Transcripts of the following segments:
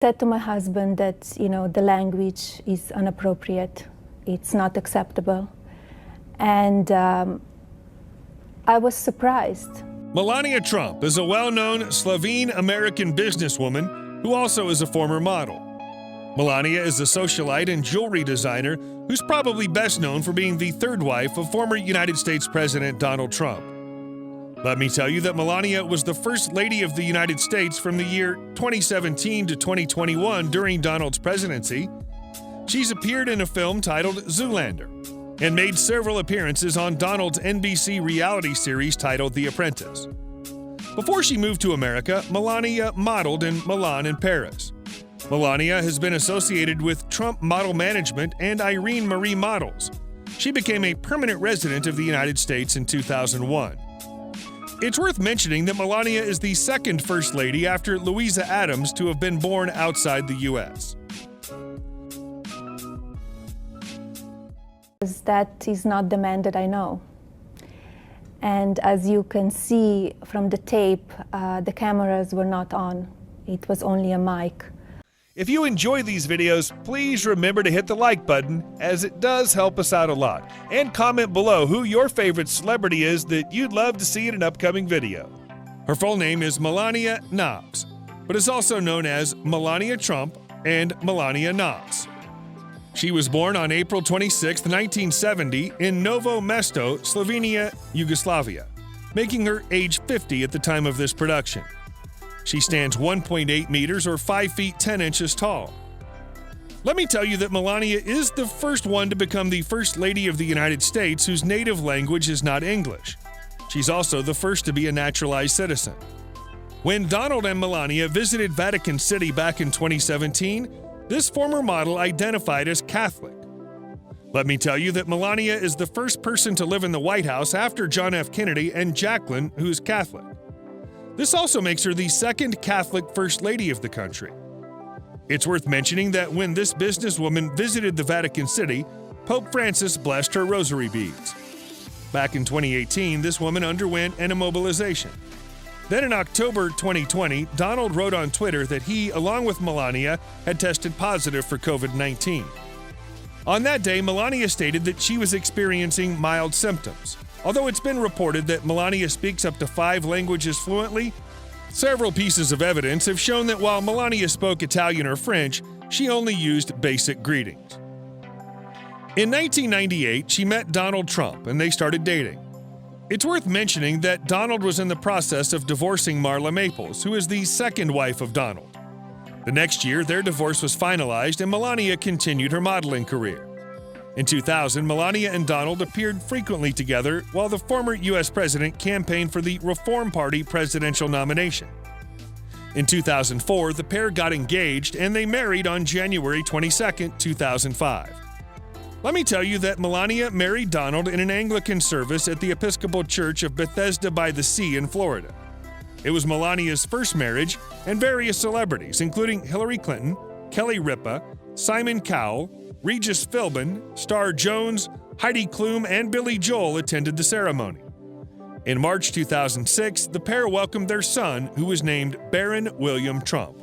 Said to my husband that, the language is inappropriate. It's not acceptable. And I was surprised. Melania Trump is a well-known Slovene-American businesswoman who also is a former model. Melania is a socialite and jewelry designer who's probably best known for being the third wife of former United States President Donald Trump. Let me tell you that Melania was the First Lady of the United States from the year 2017 to 2021 during Donald's presidency. She's appeared in a film titled Zoolander and made several appearances on Donald's NBC reality series titled The Apprentice. Before she moved to America, Melania modeled in Milan and Paris. Melania has been associated with Trump Model Management and Irene Marie Models. She became a permanent resident of the United States in 2001. It's worth mentioning that Melania is the second First Lady after Louisa Adams to have been born outside the U.S. That is not the man that I know. And as you can see from the tape, the cameras were not on. It was only a mic. If you enjoy these videos, please remember to hit the like button, as it does help us out a lot. And comment below who your favorite celebrity is that you'd love to see in an upcoming video. Her full name is Melania Knobs, but is also known as Melania Trump and Melania Knobs. She was born on April 26, 1970 in Novo Mesto, Slovenia, Yugoslavia, making her age 50 at the time of this production. She stands 1.8 meters or 5 feet 10 inches tall. Let me tell you that Melania is the first one to become the First Lady of the United States whose native language is not English. She's also the first to be a naturalized citizen. When Donald and Melania visited Vatican City back in 2017, this former model identified as Catholic. Let me tell you that Melania is the first person to live in the White House after John F. Kennedy and Jacqueline, who's Catholic. This also makes her the second Catholic First Lady of the country. It's worth mentioning that when this businesswoman visited the Vatican City, Pope Francis blessed her rosary beads. Back in 2018, this woman underwent an immobilization. Then in October 2020, Donald wrote on Twitter that he, along with Melania, had tested positive for COVID-19. On that day, Melania stated that she was experiencing mild symptoms. Although it's been reported that Melania speaks up to 5 languages fluently, several pieces of evidence have shown that while Melania spoke Italian or French, she only used basic greetings. In 1998, she met Donald Trump and they started dating. It's worth mentioning that Donald was in the process of divorcing Marla Maples, who is the second wife of Donald. The next year, their divorce was finalized and Melania continued her modeling career. In 2000, Melania and Donald appeared frequently together while the former U.S. president campaigned for the Reform Party presidential nomination. In 2004, the pair got engaged and they married on January 22, 2005. Let me tell you that Melania married Donald in an Anglican service at the Episcopal Church of Bethesda by the Sea in Florida. It was Melania's first marriage, and various celebrities, including Hillary Clinton, Kelly Ripa, Simon Cowell, Regis Philbin, Star Jones, Heidi Klum, and Billy Joel attended the ceremony. In March 2006, the pair welcomed their son, who was named Baron William Trump.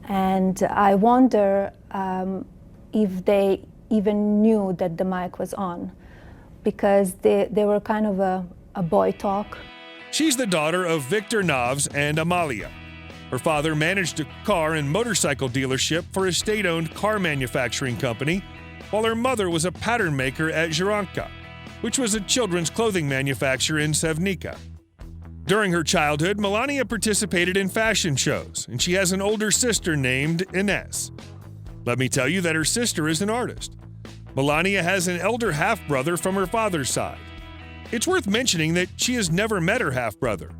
And I wonder if they even knew that the mic was on, because they were kind of a boy talk. She's the daughter of Victor Knobs and Amalia. Her father managed a car and motorcycle dealership for a state-owned car manufacturing company, while her mother was a pattern maker at Žironka, which was a children's clothing manufacturer in Sevnica. During her childhood, Melania participated in fashion shows, and she has an older sister named Ines. Let me tell you that her sister is an artist. Melania has an elder half-brother from her father's side. It's worth mentioning that she has never met her half-brother.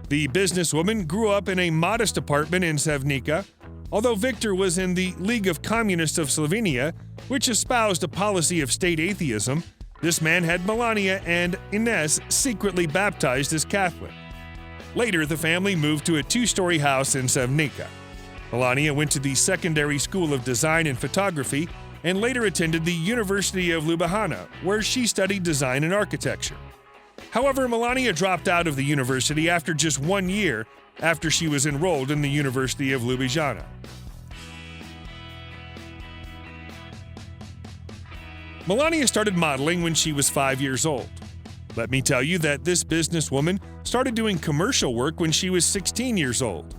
The businesswoman grew up in a modest apartment in Sevnica, although Victor was in the League of Communists of Slovenia, which espoused a policy of state atheism. This man had Melania and Ines secretly baptized as Catholic. Later, the family moved to a 2-story house in Sevnica. Melania went to the Secondary School of Design and Photography and later attended the University of Ljubljana, where she studied design and architecture. However, Melania dropped out of the university after just 1 year after she was enrolled in the University of Ljubljana. Melania started modeling when she was 5 years old. Let me tell you that this businesswoman started doing commercial work when she was 16 years old.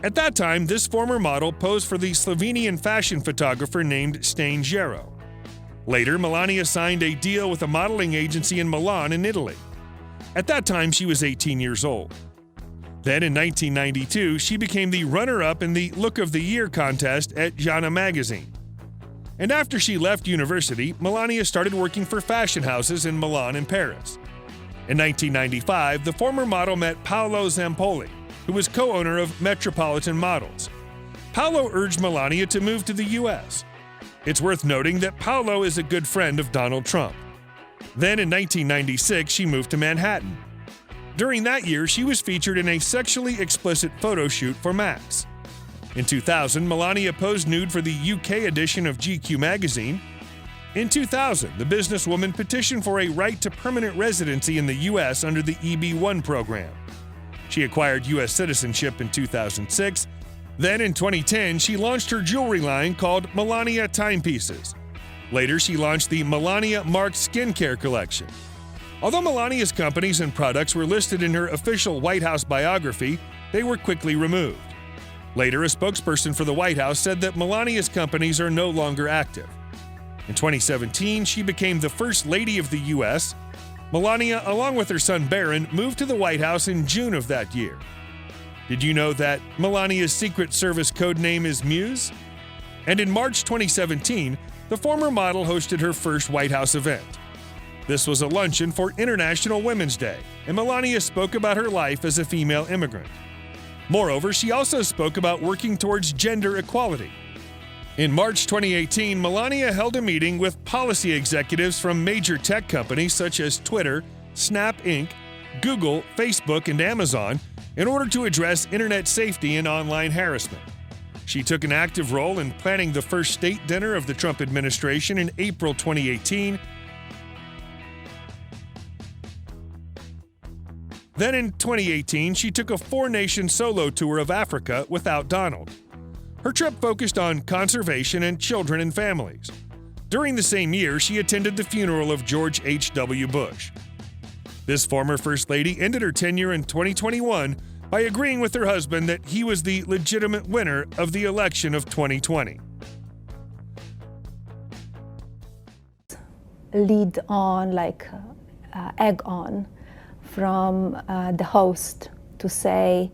At that time, this former model posed for the Slovenian fashion photographer named Stane Gero. Later, Melania signed a deal with a modeling agency in Milan in Italy. At that time, she was 18 years old. Then in 1992, she became the runner-up in the Look of the Year contest at Jana magazine. And after she left university, Melania started working for fashion houses in Milan and Paris. In 1995, the former model met Paolo Zampoli, who was co-owner of Metropolitan Models. Paolo urged Melania to move to the U.S. It's worth noting that Paolo is a good friend of Donald Trump. Then in 1996, she moved to Manhattan. During that year, she was featured in a sexually explicit photo shoot for Max. In 2000, Melania posed nude for the UK edition of GQ magazine. In 2000, the businesswoman petitioned for a right to permanent residency in the U.S. under the EB-1 program. She acquired U.S. citizenship in 2006. Then in 2010, she launched her jewelry line called Melania Timepieces. Later, she launched the Melania Marked Skincare collection. Although Melania's companies and products were listed in her official White House biography, they were quickly removed. Later, a spokesperson for the White House said that Melania's companies are no longer active. In 2017, she became the First Lady of the U.S. Melania, along with her son Barron, moved to the White House in June of that year. Did you know that Melania's Secret Service code name is Muse? And in March 2017, the former model hosted her first White House event. This was a luncheon for International Women's Day, and Melania spoke about her life as a female immigrant. Moreover, she also spoke about working towards gender equality. In March 2018, Melania held a meeting with policy executives from major tech companies such as Twitter, Snap Inc., Google, Facebook, and Amazon in order to address internet safety and online harassment. She took an active role in planning the first state dinner of the Trump administration in April 2018. Then in 2018, she took a four-nation solo tour of Africa without Donald. Her trip focused on conservation and children and families. During the same year, she attended the funeral of George H.W. Bush. This former First Lady ended her tenure in 2021 by agreeing with her husband that he was the legitimate winner of the election of 2020. Lead on, like egg on, from the host to say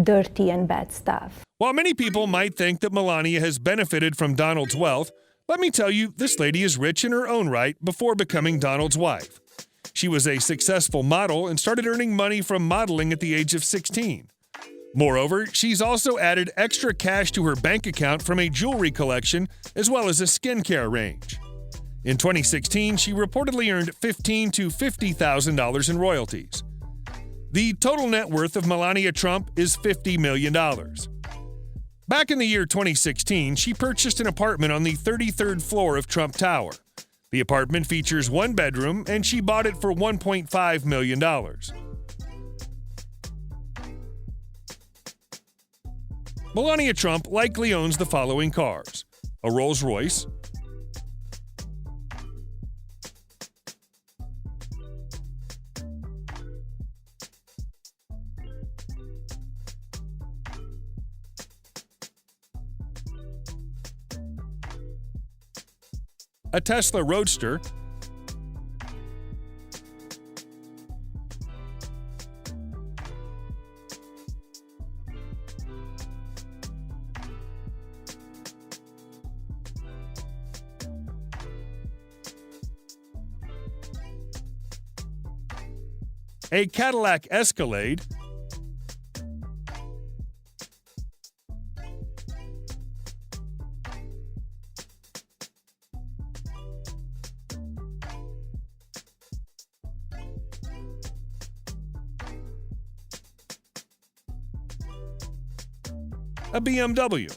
dirty and bad stuff. While many people might think that Melania has benefited from Donald's wealth, let me tell you, this lady is rich in her own right before becoming Donald's wife. She was a successful model and started earning money from modeling at the age of 16. Moreover, she's also added extra cash to her bank account from a jewelry collection as well as a skincare range. In 2016, she reportedly earned $15,000 to $50,000 in royalties. The total net worth of Melania Trump is $50 million. Back in the year 2016, she purchased an apartment on the 33rd floor of Trump Tower. The apartment features one bedroom, and she bought it for $1.5 million. Melania Trump likely owns the following cars: a Rolls-Royce, a Tesla Roadster, a Cadillac Escalade, a BMW,